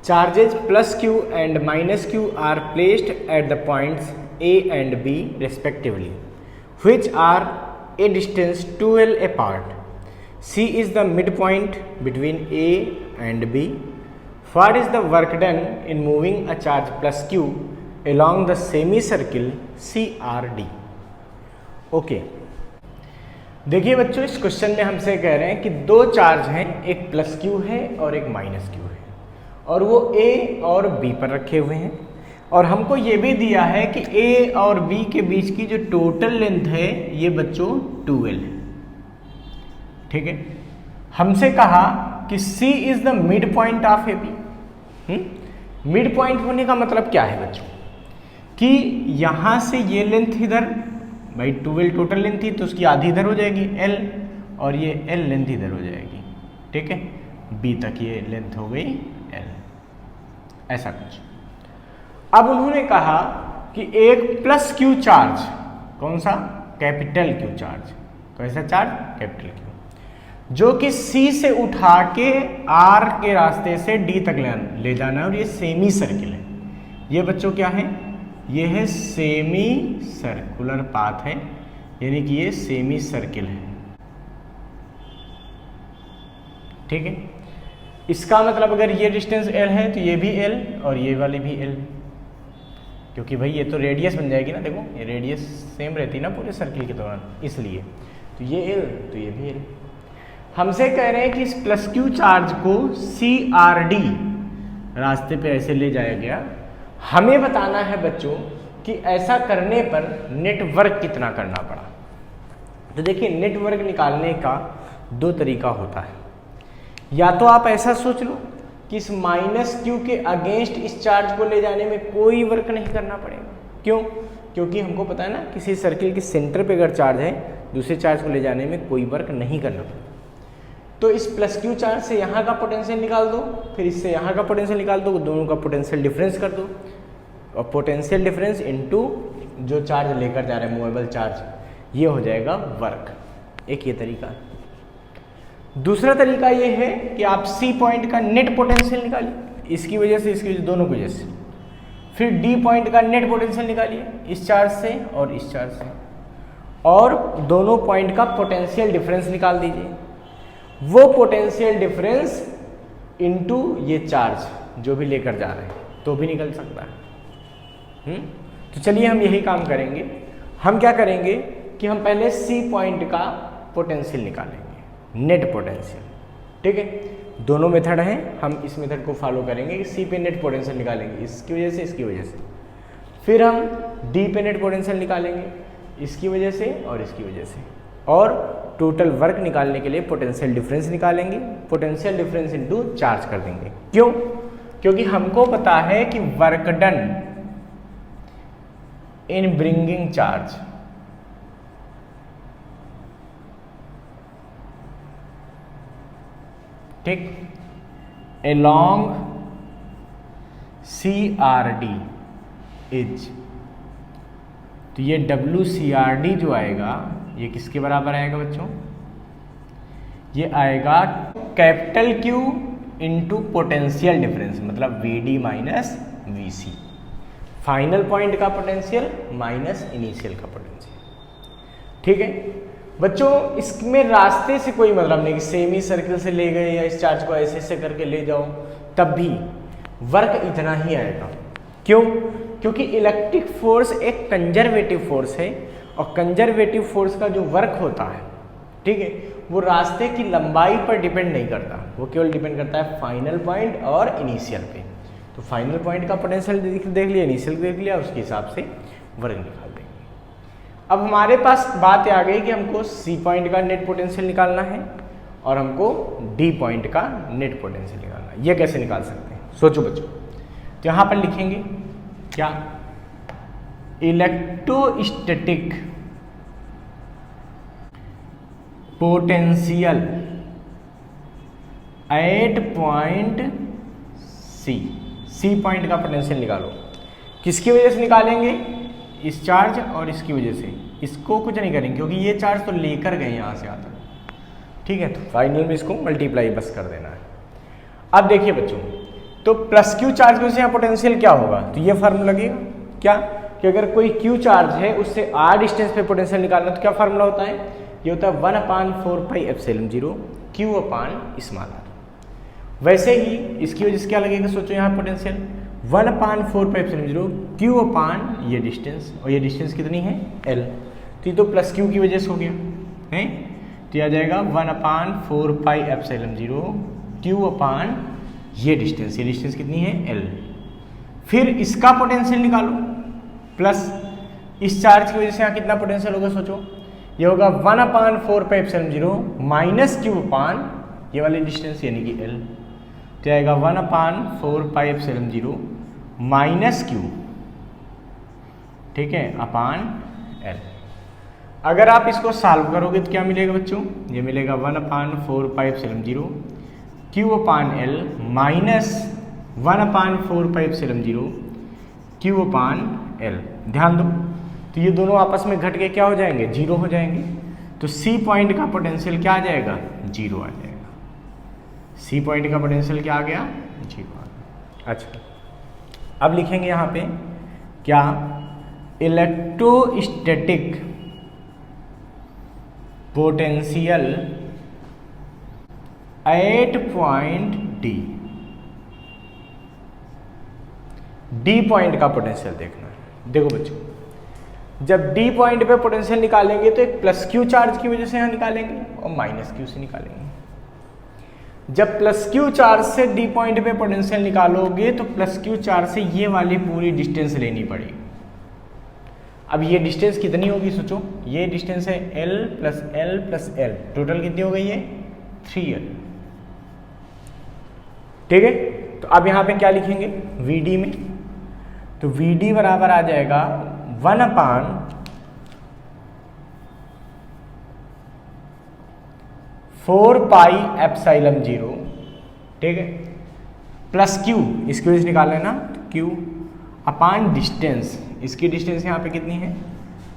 Charges plus q and minus q are placed at the points A and B respectively, which are a distance 2l apart. C is the midpoint between A and B. What is the work done in moving a charge plus q along the semicircle CRD? Okay देखिए बच्चों, इस question में हमसे कह रहे हैं कि दो चार्ज हैं, एक प्लस क्यू है और एक माइनस क्यू है, और वो ए और बी पर रखे हुए हैं, और हमको ये भी दिया है कि ए और बी के बीच की जो टोटल लेंथ है ये बच्चों 2l है। ठीक है, हमसे कहा कि C is the mid point of A B. Mid point होने का मतलब क्या है बच्चों, कि यहां से ये लेंथ इधर, भाई 2l टोटल लेंथ थी तो उसकी आधी इधर हो जाएगी l, और ये l लेंथ इधर हो जाएगी। ठीक है, b तक ये लेंथ हो गई l, ऐसा कुछ। अब उन्होंने कहा कि एक प्लस क्यू चार्ज, कौन सा, कैपिटल क्यू चार्ज, कैसा चार्ज, कैपिटल क्यू, जो कि C से उठा के R के रास्ते से D तक ले जाना है, और ये सेमी सर्किल है। ये बच्चों क्या है, ये है सेमी सर्कुलर पाथ है, यानी कि ये सेमी सर्किल है। ठीक है, इसका मतलब अगर ये डिस्टेंस L है तो ये भी L और ये वाली भी L, क्योंकि भाई ये तो रेडियस बन जाएगी ना, देखो ये रेडियस सेम रहती है ना पूरे सर्किल के दौरान, इसलिए तो ये L तो ये भी L। हमसे कह रहे हैं कि इस प्लस क्यू चार्ज को CRD रास्ते पे ऐसे ले जाया गया। हमें बताना है बच्चों कि ऐसा करने पर नेटवर्क कितना करना पड़ा। तो देखिए, नेटवर्क निकालने का दो तरीका होता है। या तो आप ऐसा सोच लो कि इस माइनस क्यू के अगेंस्ट इस चार्ज को ले जाने में कोई वर्क नहीं करना पड़ेगा। क्यों? क्योंकि हमको पता है ना, किसी सर्किल के सेंटर पे अगर चार्ज है, दूसरे चार्ज को ले जाने में कोई वर्क नहीं करना पड़ेगा। तो इस प्लस क्यू चार्ज से यहाँ का पोटेंशियल निकाल दो, फिर इससे यहाँ का पोटेंशियल निकाल दो, दोनों का पोटेंशियल डिफरेंस कर दो, और पोटेंशियल डिफरेंस इनटू जो चार्ज लेकर जा रहे हैं मूवेबल चार्ज, ये हो जाएगा वर्क। एक ये तरीका है। दूसरा तरीका ये है कि आप C पॉइंट का नेट पोटेंशियल निकालिए, इसकी वजह से, इसकी वजह, दोनों की वजह से। फिर D पॉइंट का नेट पोटेंशियल निकालिए, इस चार्ज से और इस चार्ज से, और दोनों पॉइंट का पोटेंशियल डिफरेंस निकाल दीजिए। वो पोटेंशियल डिफरेंस इनटू ये चार्ज जो भी लेकर जा रहे हैं, तो भी निकल सकता है। तो चलिए हम यही काम करेंगे। हम क्या करेंगे कि हम पहले C पॉइंट का पोटेंशियल निकालेंगे, नेट पोटेंशियल। ठीक है, दोनों मेथड हैं, हम इस मेथड को फॉलो करेंगे कि C पे नेट पोटेंशियल निकालेंगे, इसकी वजह से, इसकी वजह से। फिर हम D पे नेट पोटेंशियल निकालेंगे, इसकी वजह से और इसकी वजह से, और टोटल वर्क निकालने के लिए पोटेंशियल डिफरेंस निकालेंगे, पोटेंशियल डिफरेंस इनटू चार्ज कर देंगे। क्यों? क्योंकि हमको पता है कि work done in bringing charge, ठीक, along CRD इज, तो ये WCRD जो आएगा ये किसके बराबर आएगा बच्चों, ये आएगा capital Q into potential difference, मतलब VD minus VC, final point का पोटेंशियल माइनस इनिशियल का पोटेंशियल। ठीक है बच्चों, इसमें रास्ते से कोई मतलब नहीं कि सेमी सर्किल से ले गए या इस चार्ज को ऐसे ऐसे करके ले जाओ, तब भी वर्क इतना ही आएगा। क्यों? क्योंकि इलेक्ट्रिक फोर्स एक कंजर्वेटिव फोर्स है, और कंजर्वेटिव फोर्स का जो वर्क होता है, ठीक है, वो रास्ते की लंबाई पर डिपेंड नहीं करता, वो केवल डिपेंड करता है फाइनल पॉइंट और इनिशियल पे। तो फाइनल पॉइंट का पोटेंशियल देख लिया, इनिशियल देख लिया, उसके हिसाब से वर्क निकाल देंगे। अब हमारे पास बात आ गई कि हमको C पॉइंट का नेट पोटेंशियल निकालना है और हमको D पॉइंट का नेट पोटेंशियल निकालना है। ये कैसे निकाल सकते हैं, सोचो बच्चों। तो यहाँ पर लिखेंगे क्या, electrostatic potential at point C point का पोटेंशियल निकालो। किसकी वजह से निकालेंगे, इस चार्ज और इसकी वजह से। इसको कुछ नहीं करेंगे क्योंकि ये चार्ज तो लेकर गए यहाँ से आता, ठीक है, तो फाइनल में इसको मल्टीप्लाई बस कर देना है। अब देखिए बच्चों, तो प्लस क्यू चार्ज की वजह से यहाँ पोटेंशियल क्या होगा, तो ये फार्मूला लगेगा क्या कि अगर कोई क्यू चार्ज है उससे आर डिस्टेंस पे पोटेंशियल निकालना, तो क्या फार्मूला होता है, ये होता है 1/4πε0 क्यू अपान स्मॉल आर। वैसे ही इसकी वजह से क्या लगेगा, सोचो यहाँ पोटेंशियल 1/4πε0 क्यू अपान ये डिस्टेंस, और ये डिस्टेंस कितनी है एल, तो ये तो प्लस क्यू की वजह से हो गया है, तो यह आ जाएगा 1/4πε0 क्यू अपान ये डिस्टेंस कितनी है एल। फिर इसका पोटेंशियल निकालो, प्लस इस चार्ज की वजह से यहाँ कितना पोटेंशियल होगा, सोचो ये होगा 1/4πε0 माइनस क्यू अपान ये वाली डिस्टेंस यानी कि एल, तो आएगा 1/4πε0 माइनस क्यू, ठीक है, अपान एल। अगर आप इसको सॉल्व करोगे तो क्या मिलेगा बच्चों, ये मिलेगा 1/4πε0 Q upon L minus 1/4πε0 Q upon L. ध्यान दो, तो ये दोनों आपस में घट के क्या हो जाएंगे, जीरो हो जाएंगे, तो सी पॉइंट का पोटेंशियल क्या आ जाएगा, जीरो आ जाएगा। सी पॉइंट का पोटेंशियल क्या आ गया, जीरो आ गया। अच्छा, अब लिखेंगे यहाँ पे क्या, electrostatic potential at point D, D point का पोटेंशियल देखना है। देखो बच्चों, जब डी पॉइंट पे पोटेंशियल निकालेंगे तो एक प्लस क्यू चार्ज की वजह से यहाँ निकालेंगे और माइनस क्यू से निकालेंगे। जब प्लस क्यू चार्ज से डी पॉइंट पे पोटेंशियल निकालोगे तो प्लस क्यू चार्ज से ये वाली पूरी डिस्टेंस लेनी पड़ेगी। अब ये डिस्टेंस कितनी होगी, सोचो ये डिस्टेंस है L plus L plus L, total कितनी हो गई है 3L, ठीक है। तो अब यहाँ पे क्या लिखेंगे VD में, तो VD बराबर आ जाएगा 1/4πε0, ठीक है, प्लस Q, इसकी वजह से निकाल लेना, Q अपान डिस्टेंस, इसकी डिस्टेंस यहाँ पे कितनी है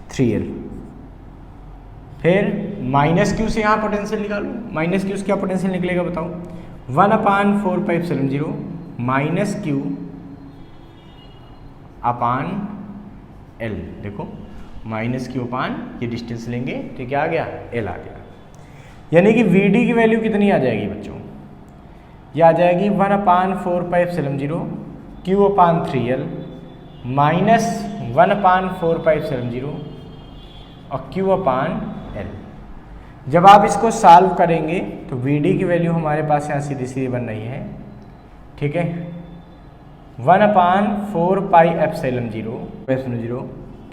3L। फिर माइनस क्यू से यहाँ पोटेंशियल निकालो, माइनस क्यू से क्या पोटेंशियल निकलेगा बताओ, 1/4πε0 माइनस क्यू अपान एल। देखो माइनस क्यू अपान ये डिस्टेंस लेंगे तो क्या आ गया, एल आ गया। यानी कि VD की वैल्यू कितनी आ जाएगी बच्चों, ये आ जाएगी 1/4πε0 क्यू अपान 3L माइनस 1/4πε0 और क्यू अपान एल। जब आप इसको सॉल्व करेंगे तो VD की वैल्यू हमारे पास यहाँ सीधी सीधी बन रही है, ठीक है, 1/4πε0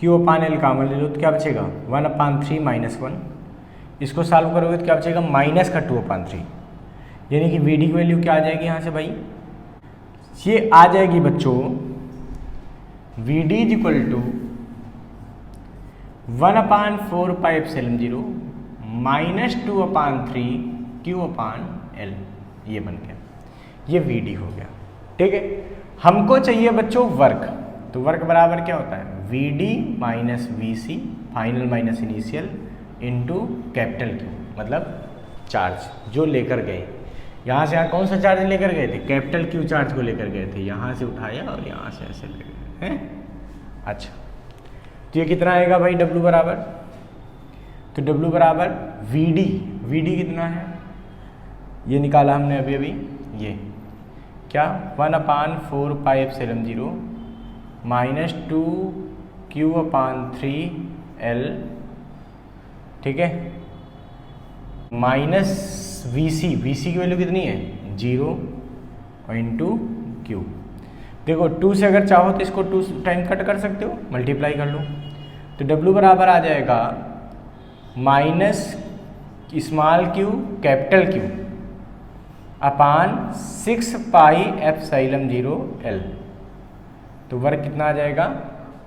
क्यू अपान एल कामन ले लो तो क्या बचेगा 1/3 माइनस 1, इसको सॉल्व करोगे तो क्या बचेगा माइनस का 2/3, यानी कि VD की वैल्यू क्या आ जाएगी यहाँ से भाई, ये आ जाएगी बच्चों VD is equal to 1/4πε0 minus 2/3 q upon L, ये बन गया, ये VD हो गया, ठीक है। हमको चाहिए बच्चों वर्क, तो वर्क बराबर क्या होता है VD minus VC final minus initial into capital Q, मतलब चार्ज जो लेकर गए, यहाँ से यहाँ कौन सा चार्ज लेकर गए थे, कैपिटल Q चार्ज को लेकर गए थे, यहाँ से उठाया और यहाँ से ऐसे ले गए हैं। अच्छा, तो ये कितना आएगा भाई W बराबर, तो W बराबर VD कितना है, ये निकाला हमने अभी अभी, ये क्या 1/4πε0 माइनस 2Q/3L, ठीक है, माइनस VC की वैल्यू कितनी है 0 और इंटू Q। देखो 2 से अगर चाहो तो इसको 2 टाइम कट कर सकते हो, मल्टीप्लाई कर लो, तो W बराबर आ जाएगा minus small q capital Q अपान 6πε0L। तो वर्क कितना आ जाएगा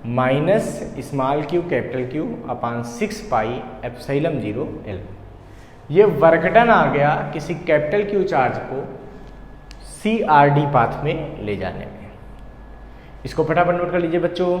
minus small q capital Q अपान 6πε0L। ये वर्क डन आ गया किसी कैपिटल Q चार्ज को CRD पाथ में ले जाने में। इसको फटाफट नोट कर लीजिए बच्चों।